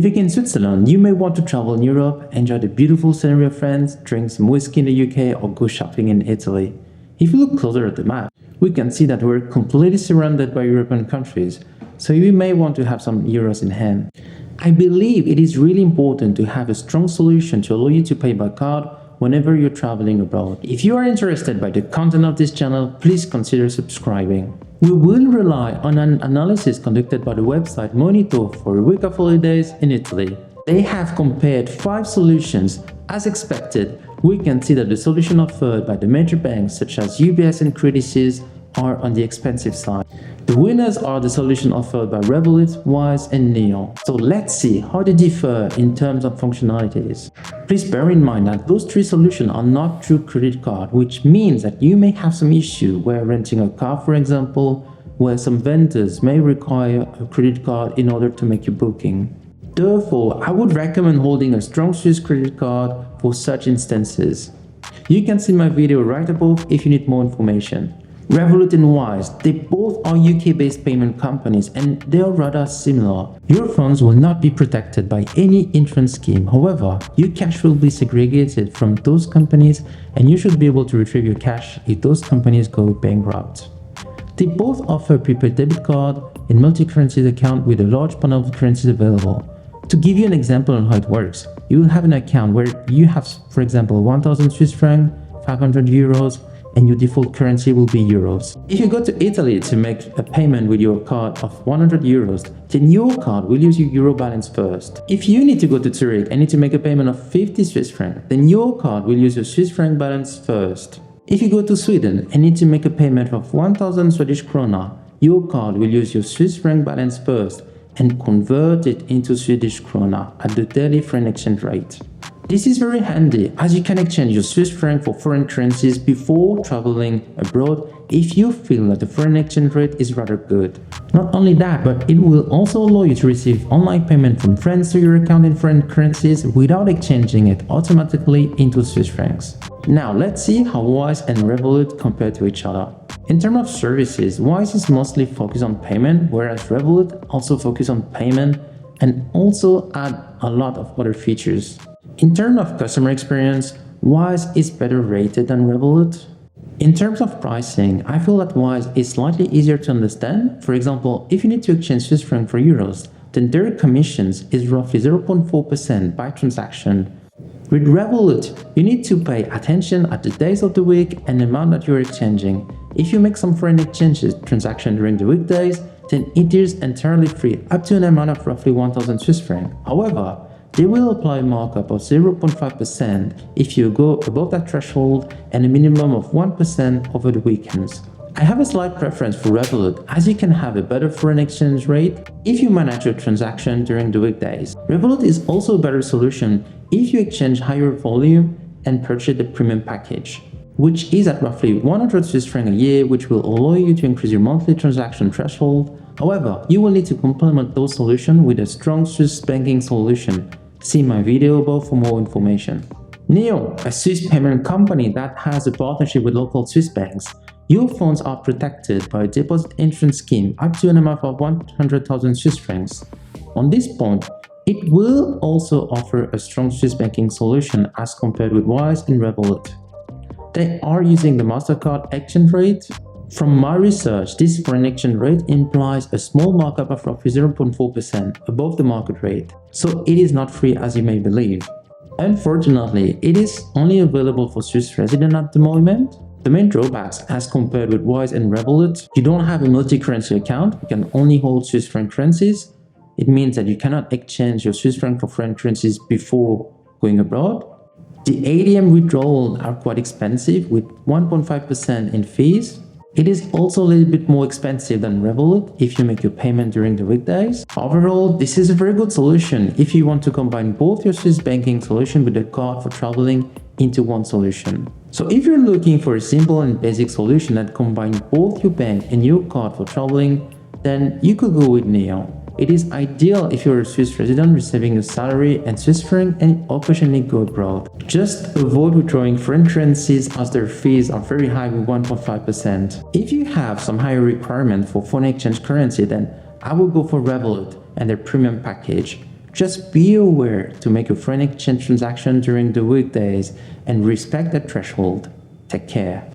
Living in Switzerland, you may want to travel in Europe, enjoy the beautiful scenery of France, drink some whiskey in the UK, or go shopping in Italy. If you look closer at the map, we can see that we're completely surrounded by European countries, so you may want to have some euros in hand. I believe it is really important to have a strong solution to allow you to pay by card whenever you're traveling abroad. If you are interested by the content of this channel, please consider subscribing. We will rely on an analysis conducted by the website Monitor for a week of holidays in Italy. They have compared 5 solutions. As expected, we can see that the solution offered by the major banks such as UBS and Credit Suisse are on the expensive side. The winners are the solution offered by Revolut, Wise and NEON. So let's see how they differ in terms of functionalities. Please bear in mind that those 3 solutions are not through credit card, which means that you may have some issue where renting a car, for example, where some vendors may require a credit card in order to make your booking. Therefore, I would recommend holding a strong Swiss credit card for such instances. You can see my video right above if you need more information. Revolut and Wise, they both are UK-based payment companies and they are rather similar. Your funds will not be protected by any insurance scheme. However, your cash will be segregated from those companies and you should be able to retrieve your cash if those companies go bankrupt. They both offer prepaid debit card and multi-currency account with a large panel of currencies available. To give you an example on how it works, you will have an account where you have, for example, 1000 Swiss francs, 500 euros, and your default currency will be euros. If you go to Italy to make a payment with your card of 100 euros, then your card will use your euro balance first. If you need to go to Zurich and need to make a payment of 50 Swiss francs, then your card will use your Swiss franc balance first. If you go to Sweden and need to make a payment of 1000 Swedish krona, your card will use your Swiss franc balance first and convert it into Swedish krona at the daily foreign exchange rate. This is very handy as you can exchange your Swiss franc for foreign currencies before traveling abroad if you feel that the foreign exchange rate is rather good. Not only that, but it will also allow you to receive online payment from friends to your account in foreign currencies without exchanging it automatically into Swiss francs. Now let's see how Wise and Revolut compare to each other. In terms of services, Wise is mostly focused on payment, whereas Revolut also focuses on payment and also add a lot of other features. In terms of customer experience, Wise is better rated than Revolut. In terms of pricing, I feel that Wise is slightly easier to understand. For example, if you need to exchange Swiss franc for euros, then their commissions is roughly 0.4% by transaction. With Revolut, you need to pay attention at the days of the week and the amount that you're exchanging. If you make some foreign exchanges transaction during the weekdays, then it is entirely free up to an amount of roughly 1000 Swiss francs. However, they will apply a markup of 0.5% if you go above that threshold and a minimum of 1% over the weekends. I have a slight preference for Revolut as you can have a better foreign exchange rate if you manage your transaction during the weekdays. Revolut is also a better solution if you exchange higher volume and purchase the premium package, which is at roughly 100 Swiss francs a year, which will allow you to increase your monthly transaction threshold. However, you will need to complement those solutions with a strong Swiss banking solution. See my video above for more information. NEON, a Swiss payment company that has a partnership with local Swiss banks. Your funds are protected by a deposit insurance scheme up to an amount of 100,000 Swiss francs. On this point, it will also offer a strong Swiss banking solution as compared with Wise and Revolut. They are using the MasterCard exchange rate. From my research, this foreign exchange rate implies a small markup of roughly 0.4% above the market rate, so it is not free as you may believe. Unfortunately, it is only available for Swiss residents at the moment. The main drawbacks as compared with Wise and Revolut, you don't have a multi-currency account, you can only hold Swiss franc currencies. It means that you cannot exchange your Swiss franc for foreign currencies before going abroad. The ATM withdrawals are quite expensive with 1.5% in fees. It is also a little bit more expensive than Revolut if you make your payment during the weekdays. Overall, this is a very good solution if you want to combine both your Swiss banking solution with a card for traveling into one solution. So if you're looking for a simple and basic solution that combines both your bank and your card for traveling, then you could go with NEON. It is ideal if you're a Swiss resident receiving a salary and Swiss franc and occasionally go abroad. Just avoid withdrawing foreign currencies as their fees are very high with 1.5%. If you have some higher requirement for foreign exchange currency, then I would go for Revolut and their premium package. Just be aware to make a foreign exchange transaction during the weekdays and respect that threshold. Take care.